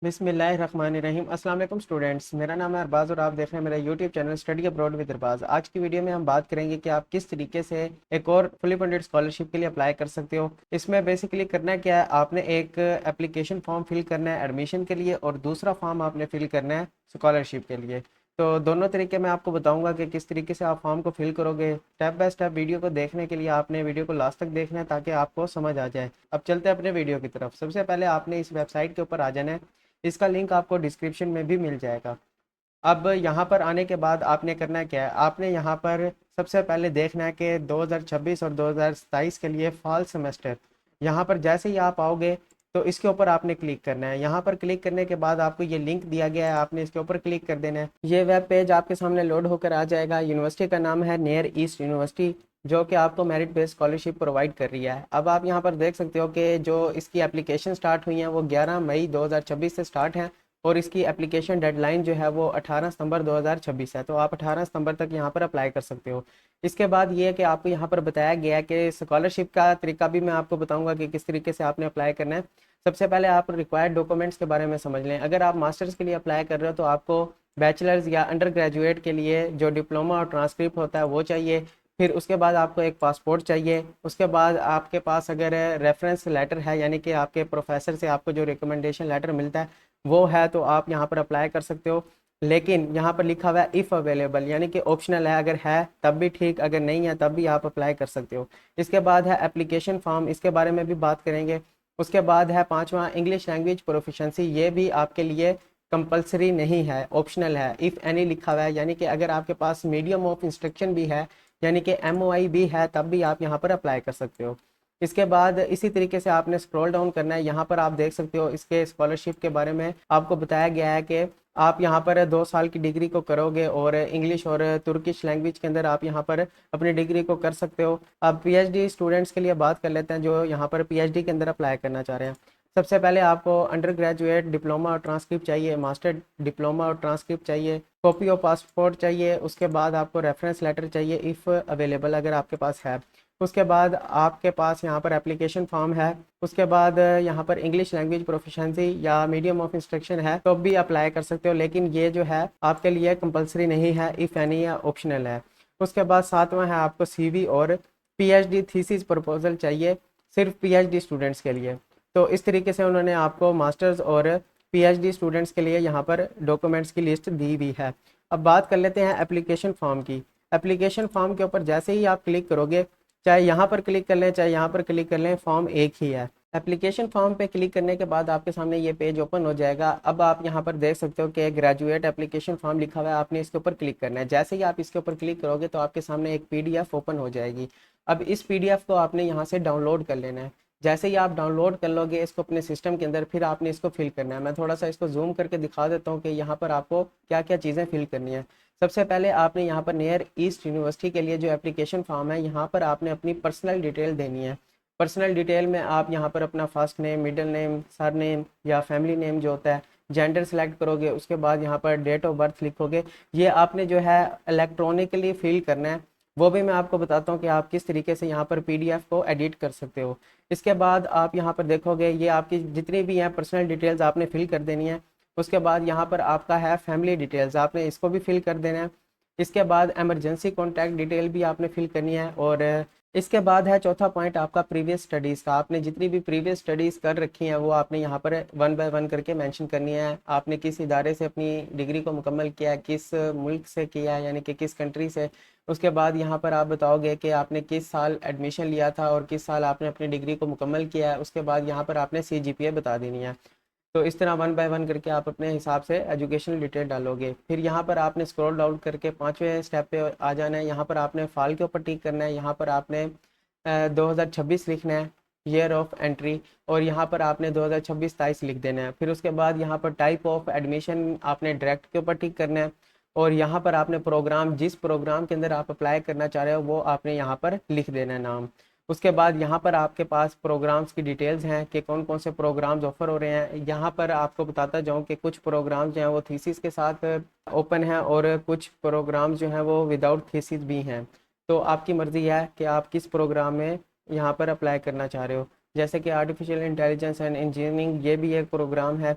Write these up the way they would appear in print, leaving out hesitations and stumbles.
बिस्मिल्लाहिर्रहमानिर्रहीम। अस्सलाम वालेकुम स्टूडेंट्स, मेरा नाम है अरबाज़ और आप देख रहे हैं मेरा YouTube channel study abroad with Arbaaz. आज की वीडियो में हम बात करेंगे कि आप किस तरीके से एक और फुली फंडेड स्कॉलरशिप के लिए अप्लाई कर सकते हो। इसमें बेसिकली करना क्या है, आपने एक एप्लीकेशन फॉर्म फिल करना है एडमिशन के लिए और दूसरा फॉर्म आपने फिल करना है स्कॉलरशिप के लिए। तो दोनों तरीके मैं आपको बताऊंगा कि किस तरीके से आप फॉर्म को फिल करोगे। स्टेप बाय स्टेप वीडियो को देखने के लिए आपने वीडियो को लास्ट तक देखना है ताकि आपको समझ आ जाए। अब चलते हैं अपने वीडियो की तरफ। सबसे पहले आपने इस वेबसाइट के ऊपर आ जाना है, इसका लिंक आपको डिस्क्रिप्शन में भी मिल जाएगा। अब यहाँ पर आने के बाद आपने करना क्या है, आपने यहाँ पर सबसे पहले देखना है कि 2026 और 2027 के लिए फॉल सेमेस्टर। यहाँ पर जैसे ही आप आओगे तो इसके ऊपर आपने क्लिक करना है। यहाँ पर क्लिक करने के बाद आपको ये लिंक दिया गया है, आपने इसके ऊपर क्लिक कर देना है। ये वेब पेज आपके सामने लोड होकर आ जाएगा। यूनिवर्सिटी का नाम है नियर ईस्ट यूनिवर्सिटी, जो कि आपको मेरिट बेस्ड स्कॉलरशिप प्रोवाइड कर रही है। अब आप यहाँ पर देख सकते हो कि जो इसकी एप्लीकेशन स्टार्ट हुई हैं वो 11 मई 2026 से स्टार्ट हैं और इसकी एप्लीकेशन डेडलाइन जो है वो 18 सितंबर 2026 है। तो आप 18 सितंबर तक यहाँ पर अप्लाई कर सकते हो। इसके बाद ये है कि आपको यहाँ पर बताया गया है कि स्कॉलरशिप का तरीका भी मैं आपको बताऊंगा कि किस तरीके से आपने अप्लाई करना है। सबसे पहले आप रिक्वायर्ड डॉक्यूमेंट्स के बारे में समझ लें। अगर आप मास्टर्स के लिए अप्लाई कर रहे हो तो आपको बैचलर्स या अंडर ग्रेजुएट के लिए जो डिप्लोमा और ट्रांसक्रिप्ट होता है वो चाहिए। फिर उसके बाद आपको एक पासपोर्ट चाहिए। उसके बाद आपके पास अगर रेफरेंस लेटर है, यानी कि आपके प्रोफेसर से आपको जो रिकमेंडेशन लेटर मिलता है वो है, तो आप यहाँ पर अप्लाई कर सकते हो। लेकिन यहाँ पर लिखा हुआ है इफ़ अवेलेबल, यानी कि ऑप्शनल है, अगर है तब भी ठीक, अगर नहीं है तब भी आप अप्लाई कर सकते हो। इसके बाद है एप्लीकेशन फॉर्म, इसके बारे में भी बात करेंगे। उसके बाद है पांचवा इंग्लिश लैंग्वेज प्रोफिशेंसी, ये भी आपके लिए कंपलसरी नहीं है, ऑप्शनल है। इफ़ एनी लिखा हुआ है, यानी कि अगर आपके पास मीडियम ऑफ इंस्ट्रक्शन भी है, यानी कि MOI भी है, तब भी आप यहाँ पर अप्लाई कर सकते हो। इसके बाद इसी तरीके से आपने स्क्रॉल डाउन करना है। यहाँ पर आप देख सकते हो इसके स्कॉलरशिप के बारे में आपको बताया गया है कि आप यहाँ पर 2 साल की डिग्री को करोगे और इंग्लिश और तुर्किश लैंग्वेज के अंदर आप यहाँ पर अपनी डिग्री को कर सकते हो। अब PhD स्टूडेंट्स के लिए बात कर लेते हैं जो यहाँ पर PhD के अंदर अप्लाई करना चाह रहे हैं। सबसे पहले आपको अंडर ग्रेजुएट डिप्लोमा और ट्रांसक्रिप्ट चाहिए, मास्टर डिप्लोमा और ट्रांसक्रिप्ट चाहिए, कॉपी ऑफ पासपोर्ट चाहिए। उसके बाद आपको रेफरेंस लेटर चाहिए इफ़ अवेलेबल, अगर आपके पास है। उसके बाद आपके पास यहाँ पर एप्लीकेशन फॉर्म है। उसके बाद यहाँ पर इंग्लिश लैंग्वेज प्रोफिशेंसी या मीडियम ऑफ इंस्ट्रक्शन है तो भी अप्लाई कर सकते हो, लेकिन ये जो है आपके लिए कंपलसरी नहीं है, इफ़ एनी या ऑप्शनल है। उसके बाद सातवां है आपको CV और PhD थीसिस प्रपोजल चाहिए, सिर्फ PhD स्टूडेंट्स के लिए। तो इस तरीके से उन्होंने आपको मास्टर्स और PhD स्टूडेंट्स के लिए यहाँ पर डॉक्यूमेंट्स की लिस्ट दी हुई है। अब बात कर लेते हैं एप्लीकेशन फॉर्म की। एप्लीकेशन फॉर्म के ऊपर जैसे ही आप क्लिक करोगे, चाहे यहाँ पर क्लिक कर लें चाहे यहाँ पर क्लिक कर लें, फॉर्म एक ही है। एप्लीकेशन फॉर्म पे क्लिक करने के बाद आपके सामने ये पेज ओपन हो जाएगा। अब आप यहाँ पर देख सकते हो कि ग्रेजुएट एप्लीकेशन फॉर्म लिखा हुआ है, आपने इसके ऊपर क्लिक करना है। जैसे ही आप इसके ऊपर क्लिक करोगे तो आपके सामने एक PDF ओपन हो जाएगी। अब इस PDF को आपने यहाँ से डाउनलोड कर लेना है। जैसे ही आप डाउनलोड कर लोगे इसको अपने सिस्टम के अंदर, फिर आपने इसको फिल करना है। मैं थोड़ा सा इसको जूम करके दिखा देता हूँ कि यहाँ पर आपको क्या क्या चीज़ें फिल करनी है। सबसे पहले आपने यहाँ पर नियर ईस्ट यूनिवर्सिटी के लिए जो एप्लीकेशन फॉर्म है, यहाँ पर आपने अपनी पर्सनल डिटेल देनी है। पर्सनल डिटेल में आप यहाँ पर अपना first name, middle name, sir name या फैमिली नेम जो होता है, जेंडर सेलेक्ट करोगे। उसके बाद यहाँ पर डेट ऑफ बर्थ लिखोगे। ये आपने जो है इलेक्ट्रॉनिकली फिल करना है, वो भी मैं आपको बताता हूँ कि आप किस तरीके से यहाँ पर PDF को एडिट कर सकते हो। इसके बाद आप यहाँ पर देखोगे ये आपकी जितनी भी हैं पर्सनल डिटेल्स आपने फिल कर देनी है। उसके बाद यहाँ पर आपका है फैमिली डिटेल्स, आपने इसको भी फिल कर देना है। इसके बाद एमरजेंसी कॉन्टैक्ट डिटेल भी आपने फिल करनी है। और इसके बाद है चौथा पॉइंट आपका प्रीवियस स्टडीज़ का। आपने जितनी भी प्रीवियस स्टडीज़ कर रखी हैं वो आपने यहाँ पर 1 बाय 1 करके मेंशन करनी है। आपने किस इदारे से अपनी डिग्री को मुकम्मल किया है, किस मुल्क से किया है, यानी कि किस कंट्री से। उसके बाद यहाँ पर आप बताओगे कि आपने किस साल एडमिशन लिया था और किस साल आपने अपनी डिग्री को मुकम्मल किया है। उसके बाद यहाँ पर आपने CGPA बता देनी है। तो इस तरह 1 बाय 1 करके आप अपने हिसाब से एजुकेशनल डिटेल डालोगे। फिर यहाँ पर आपने स्क्रॉल डाउन करके 5वें स्टेप पे आ जाना है। यहाँ पर आपने फाइल के ऊपर टिक करना है। यहाँ पर आपने 2026 लिखना है, ईयर ऑफ एंट्री, और यहाँ पर आपने 2026-27 लिख देना है। फिर उसके बाद यहाँ पर टाइप ऑफ एडमिशन आपने डायरेक्ट के ऊपर टिक करना है। और यहाँ पर आपने प्रोग्राम, जिस प्रोग्राम के अंदर आप अप्लाई करना चाह रहे हो वो आपने यहाँ पर लिख देना है नाम। उसके बाद यहाँ पर आपके पास प्रोग्राम्स की डिटेल्स हैं कि कौन कौन से प्रोग्राम्स ऑफर हो रहे हैं। यहाँ पर आपको बताता जाऊँ कि कुछ प्रोग्राम्स जो हैं वो थीसिस के साथ ओपन हैं और कुछ प्रोग्राम्स जो हैं वो विदाउट थीसिस भी हैं। तो आपकी मर्ज़ी है कि आप किस प्रोग्राम में यहाँ पर अप्लाई करना चाह रहे हो। जैसे कि आर्टिफिशियल इंटेलिजेंस एंड इंजीनियरिंग, ये भी एक प्रोग्राम है।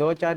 2-4